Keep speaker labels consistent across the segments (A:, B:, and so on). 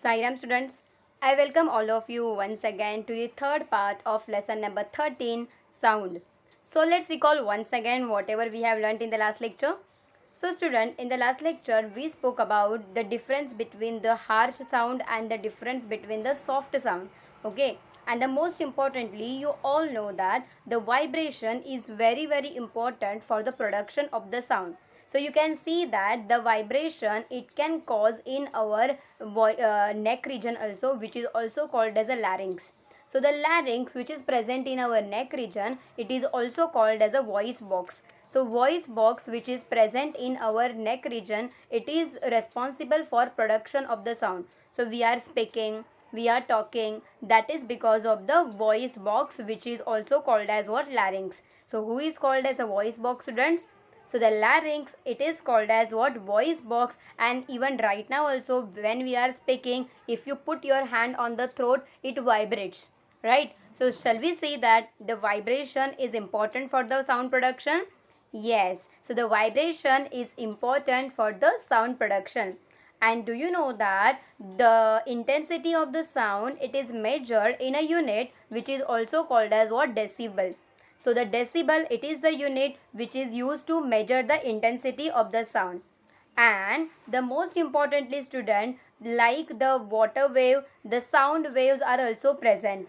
A: Sairam students, I welcome all of you once again to the third part of lesson number 13, sound. So let's recall once again whatever we have learnt in the last lecture. So student, in the last lecture we spoke about the difference between the harsh sound and the difference between the soft sound. Okay, and the most importantly, you all know that the vibration is very important for the production of the sound. So you can see that the vibration it can cause in our neck region also, which is also called as a larynx. So the larynx which is present in our neck region, it is also called as a voice box. So voice box which is present in our neck region, it is responsible for production of the sound. So we are speaking, we are talking, that is because of the voice box which is also called as what? Larynx. So who is called as a voice box, students? So the larynx, it is called as what? Voice box. And even right now also when we are speaking, if you put your hand on the throat, it vibrates, right? So shall we say that the vibration is important for the sound production? Yes. So the vibration is important for the sound production. And do you know that the intensity of the sound, it is measured in a unit which is also called as what? Decibel. So the decibel, it is the unit which is used to measure the intensity of the sound. And the most importantly, student, like the water wave, the sound waves are also present.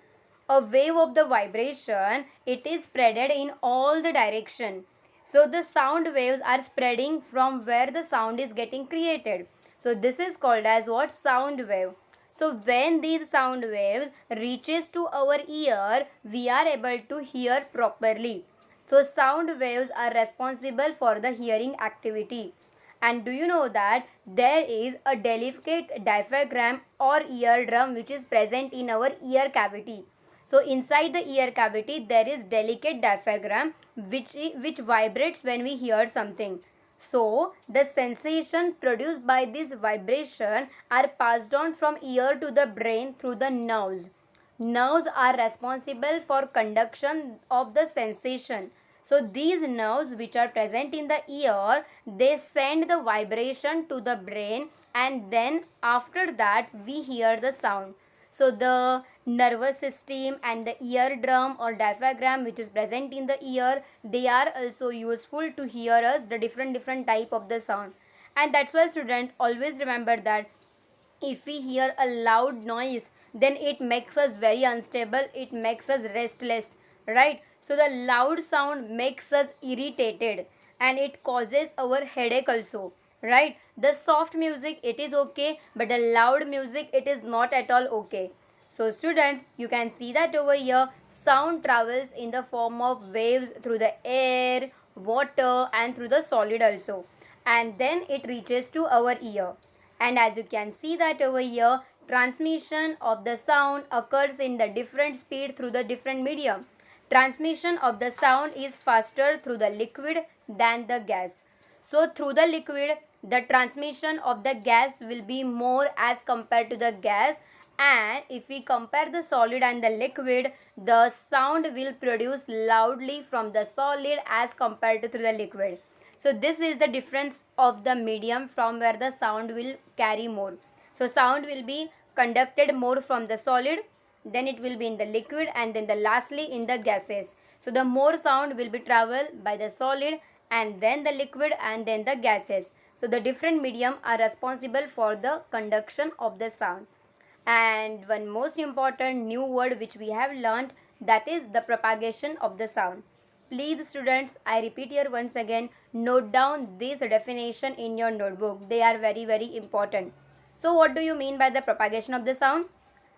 A: A wave of the vibration, it is spreaded in all the direction. So the sound waves are spreading from where the sound is getting created. So this is called as what? Sound wave. So when these sound waves reaches to our ear, we are able to hear properly. So sound waves are responsible for the hearing activity. And do you know that there is a delicate diaphragm or eardrum which is present in our ear cavity. So inside the ear cavity there is delicate diaphragm which vibrates when we hear something. So the sensation produced by this vibration are passed on from ear to the brain through the nerves. Nerves are responsible for conduction of the sensation. So these nerves which are present in the ear, they send the vibration to the brain, and then after that we hear the sound. So the nervous system and the eardrum or diaphragm which is present in the ear, they are also useful to hear us the different type of the sound. And that's why student, always remember that if we hear a loud noise, then it makes us very unstable, it makes us restless, right? So the loud sound makes us irritated and it causes our headache also, right? The soft music, it is okay, but the loud music, it is not at all okay. So students, you can see that over here, sound travels in the form of waves through the air, water, and through the solid also, and then it reaches to our ear. And as you can see that over here, transmission of the sound occurs in the different speed through the different medium. Transmission of the sound is faster through the liquid than the gas. So through the liquid, the transmission of the gas will be more as compared to the gas, and if we compare the solid and the liquid, the sound will produce loudly from the solid as compared to through the liquid. So this is the difference of the medium from where the sound will carry more. So sound will be conducted more from the solid, then it will be in the liquid, and then the lastly in the gases. So the more sound will be travel by the solid and then the liquid and then the gases. So the different medium are responsible for the conduction of the sound. And one most important new word which we have learned, that is the propagation of the sound. Please students, I repeat here once again, note down this definition in your notebook. They are very important. So what do you mean by the propagation of the sound?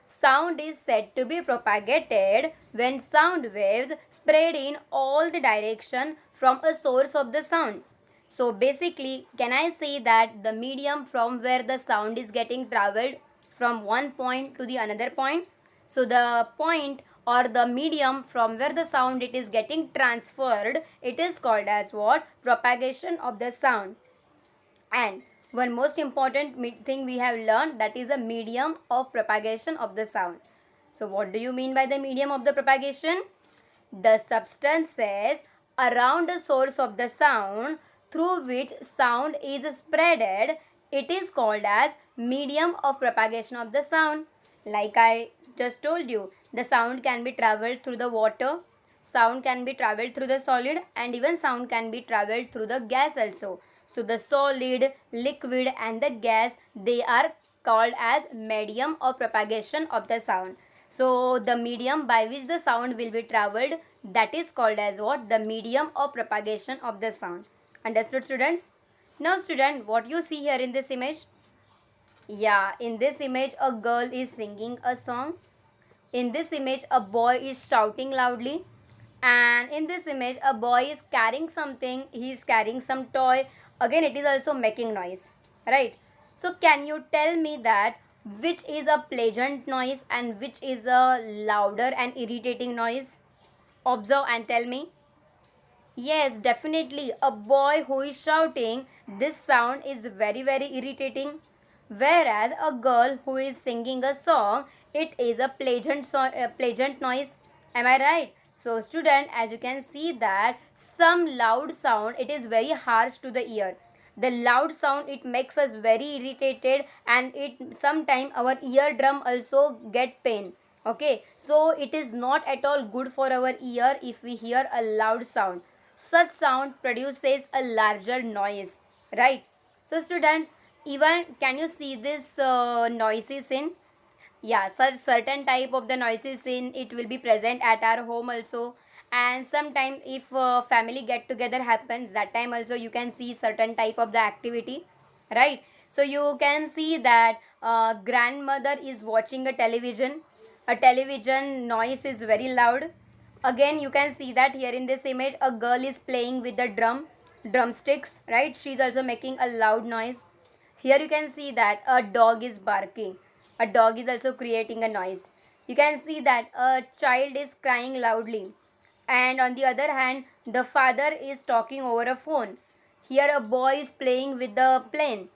A: Sound is said to be propagated when sound waves spread in all the direction from a source of the sound. So basically, can I say that the medium from where the sound is getting traveled from one point to the another point? So the point or the medium from where the sound it is getting transferred, it is called as what? Propagation of the sound. And one most important thing we have learned, that is a medium of propagation of the sound. So what do you mean by the medium of the propagation? The substances around the source of the sound through which sound is spreaded, it is called as medium of propagation of the sound. Like I just told you, the sound can be traveled through the water, sound can be traveled through the solid, and even sound can be traveled through the gas also. So the solid, liquid and the gas, they are called as medium of propagation of the sound. So the medium by which the sound will be traveled, that is called as what? The medium of propagation of the sound. Understood, students? Now student, what you see here in this image? Yeah, in this image a girl is singing a song. In this image a boy is shouting loudly. And in this image a boy is carrying something. He is carrying some toy. Again it is also making noise. Right? So can you tell me that which is a pleasant noise and which is a louder and irritating noise? Observe and tell me. Yes, definitely. A boy who is shouting, this sound is very irritating. Whereas a girl who is singing a song, it is a pleasant noise. Am I right? So student, as you can see that some loud sound, it is very harsh to the ear. The loud sound, it makes us very irritated, and it sometimes our eardrum also get pain. Okay, so it is not at all good for our ear if we hear a loud sound. Such sound produces a larger noise, right? So student, even can you see this noises in? Yeah, such certain type of the noises in it will be present at our home also. And sometimes if family get together happens, that time also you can see certain type of the activity, right? So you can see that grandmother is watching a television noise is very loud. Again you can see that here in this image a girl is playing with the drumsticks, right? She's also making a loud noise. Here you can see that a dog is barking. A dog is also creating a noise. You can see that a child is crying loudly. And on the other hand, the father is talking over a phone. Here a boy is playing with the plane.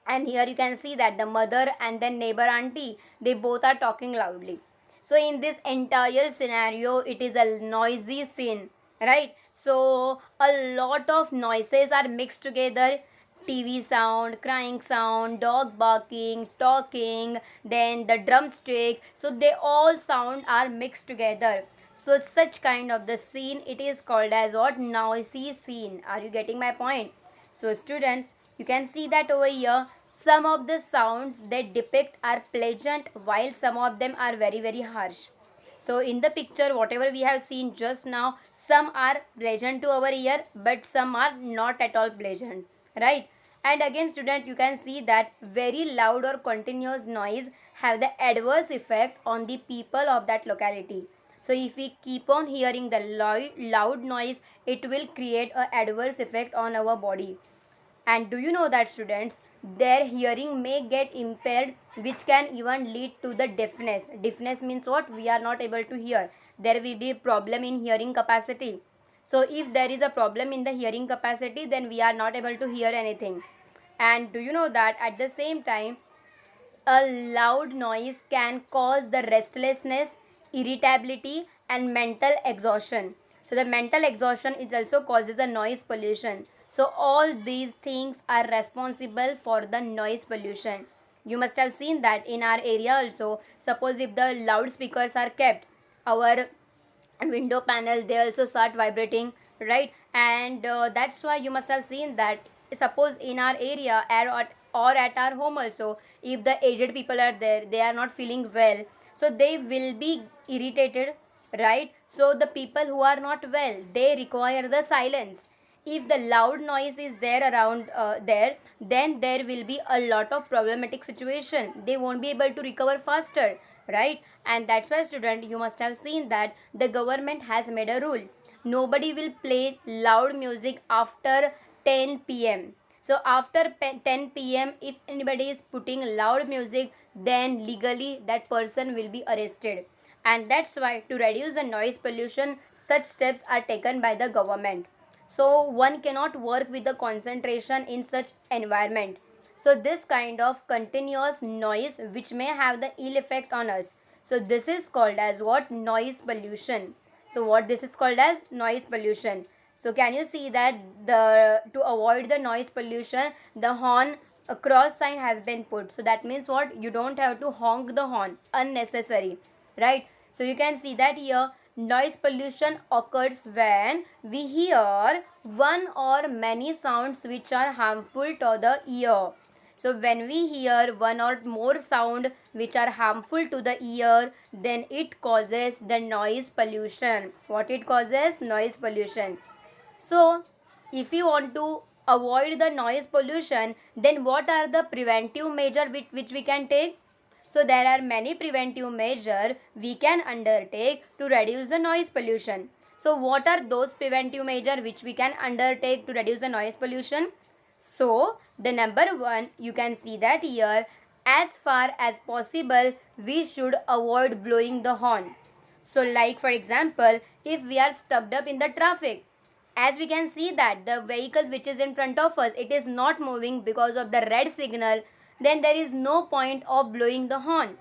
A: And here you can see that the mother and the neighbor auntie, they both are talking loudly. So in this entire scenario, it is a noisy scene, right? So a lot of noises are mixed together. TV sound, crying sound, dog barking, talking, then the drumstick. So they all sound are mixed together. So such kind of the scene, it is called as what? Noisy scene. Are you getting my point? So students, you can see that over here some of the sounds they depict are pleasant while some of them are very harsh. So in the picture whatever we have seen just now, some are pleasant to our ear but some are not at all pleasant, right? And again student, you can see that very loud or continuous noise have the adverse effect on the people of that locality. So if we keep on hearing the loud noise, it will create a adverse effect on our body. And do you know that students, their hearing may get impaired, which can even lead to the deafness. Deafness means what? We are not able to hear. There will be a problem in hearing capacity. So if there is a problem in the hearing capacity, then we are not able to hear anything. And do you know that at the same time, a loud noise can cause the restlessness, irritability, and mental exhaustion. So the mental exhaustion is also causes a noise pollution. So all these things are responsible for the noise pollution. You must have seen that in our area also. Suppose if the loudspeakers are kept, our window panel they also start vibrating, right? And that's why you must have seen that suppose in our area or at our home also, if the aged people are there, they are not feeling well, so they will be irritated, right? So the people who are not well, they require the silence. If the loud noise is there around there, then there will be a lot of problematic situation. They won't be able to recover faster, right? And that's why student, you must have seen that the government has made a rule: nobody will play loud music after 10 p.m. So after 10 p.m. if anybody is putting loud music, then legally that person will be arrested. And that's why to reduce the noise pollution, such steps are taken by the government. So one cannot work with the concentration in such environment. So this kind of continuous noise which may have the ill effect on us, so this is called as what? Noise pollution. So what this is called as? Noise pollution. So can you see that the to avoid the noise pollution, the horn a cross sign has been put. So that means what? You don't have to honk the horn unnecessary, right? So you can see that here noise pollution occurs when we hear one or many sounds which are harmful to the ear. So when we hear one or more sound which are harmful to the ear, then it causes the noise pollution. What it causes? Noise pollution. So if you want to avoid the noise pollution, then what are the preventive measures which we can take? So there are many preventive measures we can undertake to reduce the noise pollution. So what are those preventive measures which we can undertake to reduce the noise pollution? So the number one, you can see that here, as far as possible we should avoid blowing the horn. So like for example, if we are stuck up in the traffic, as we can see that the vehicle which is in front of us, it is not moving because of the red signal, then there is no point of blowing the horn.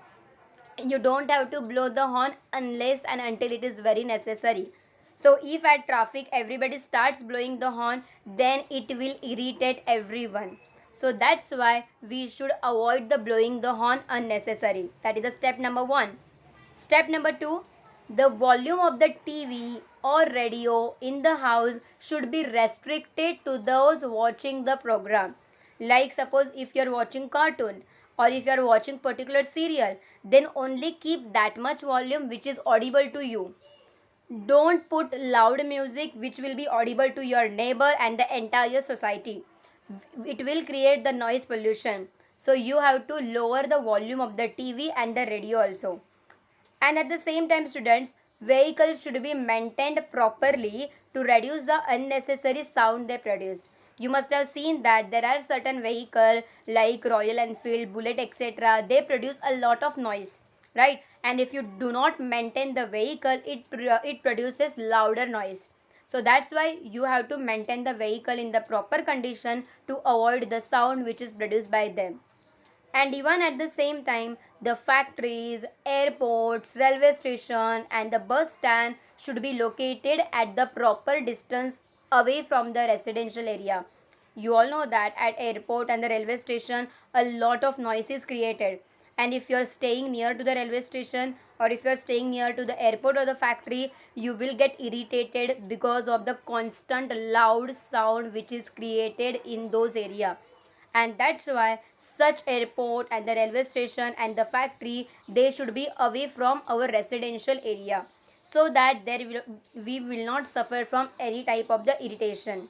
A: You don't have to blow the horn unless and until it is very necessary. So if at traffic everybody starts blowing the horn, then it will irritate everyone. So that's why we should avoid the blowing the horn unnecessary. That is the step number 1. Step number 2, the volume of the TV or radio in the house should be restricted to those watching the program. Like suppose if you are watching cartoon or if you are watching particular serial, then only keep that much volume which is audible to you. Don't put loud music which will be audible to your neighbor and the entire society. It will create the noise pollution. So you have to lower the volume of the TV and the radio also. And at the same time, students, vehicles should be maintained properly to reduce the unnecessary sound they produce. You must have seen that there are certain vehicles like Royal Enfield, Bullet, etc. They produce a lot of noise, right? And if you do not maintain the vehicle, it produces louder noise. So that's why you have to maintain the vehicle in the proper condition to avoid the sound which is produced by them. And even at the same time, the factories, airports, railway station and the bus stand should be located at the proper distance away from the residential area. You all know that at airport and the railway station a lot of noise is created, and if you are staying near to the railway station or if you are staying near to the airport or the factory, you will get irritated because of the constant loud sound which is created in those areas. And that's why such airport and the railway station and the factory, they should be away from our residential area, so that we will not suffer from any type of the irritation.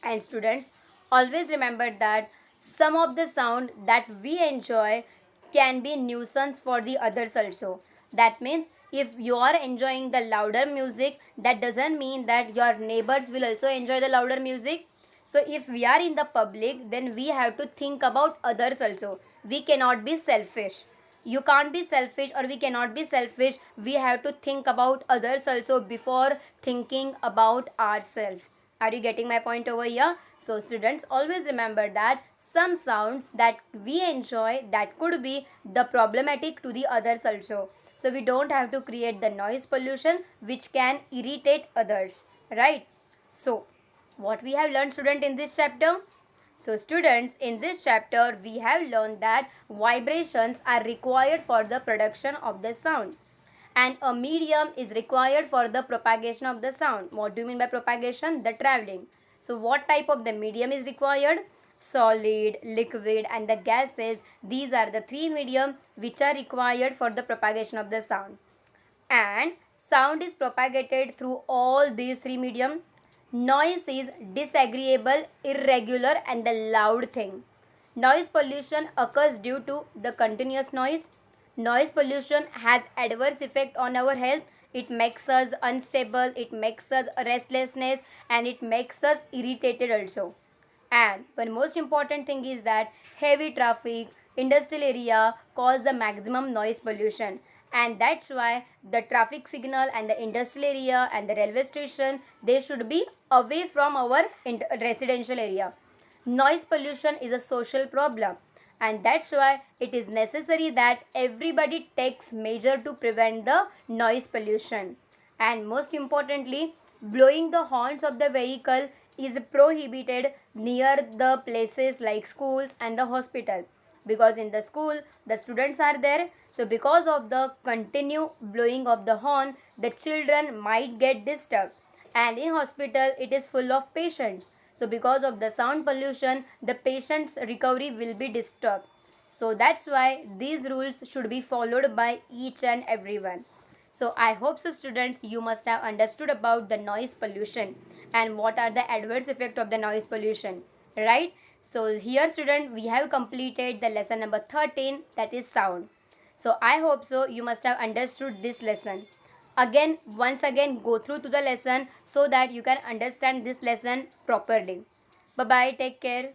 A: And students, always remember that some of the sound that we enjoy can be nuisance for the others also. That means if you are enjoying the louder music, that doesn't mean that your neighbors will also enjoy the louder music. So if we are in the public, then we have to think about others also. We cannot be selfish. You can't be selfish or we cannot be selfish. We have to think about others also before thinking about ourselves. Are you getting my point over here? So students, always remember that some sounds that we enjoy, that could be the problematic to the others also. So we don't have to create the noise pollution which can irritate others, right? So what we have learned, student, in this chapter? So students, in this chapter we have learned that vibrations are required for the production of the sound, and a medium is required for the propagation of the sound. What do you mean by propagation? The traveling. So what type of the medium is required? Solid, liquid and the gases. These are the three medium which are required for the propagation of the sound. And sound is propagated through all these three medium. Noise is disagreeable, irregular and the loud thing. Noise pollution occurs due to the continuous noise. Noise pollution has adverse effect on our health. It makes us unstable, it makes us restlessness and it makes us irritated also. And one most important thing is that heavy traffic, industrial area cause the maximum noise pollution, and that's why the traffic signal and the industrial area and the railway station, they should be away from our residential area. Noise pollution is a social problem, and that's why it is necessary that everybody takes measure to prevent the noise pollution. And most importantly, blowing the horns of the vehicle is prohibited near the places like schools and the hospital, because in the school the students are there, so because of the continue blowing of the horn the children might get disturbed, and in hospital it is full of patients, so because of the sound pollution the patient's recovery will be disturbed. So that's why these rules should be followed by each and everyone. So I hope so students you must have understood about the noise pollution and what are the adverse effect of the noise pollution, right? So here student we have completed the lesson number 13, that is sound. So I hope so you must have understood this lesson. Again, once again go through to the lesson so that you can understand this lesson properly. Bye bye, take care.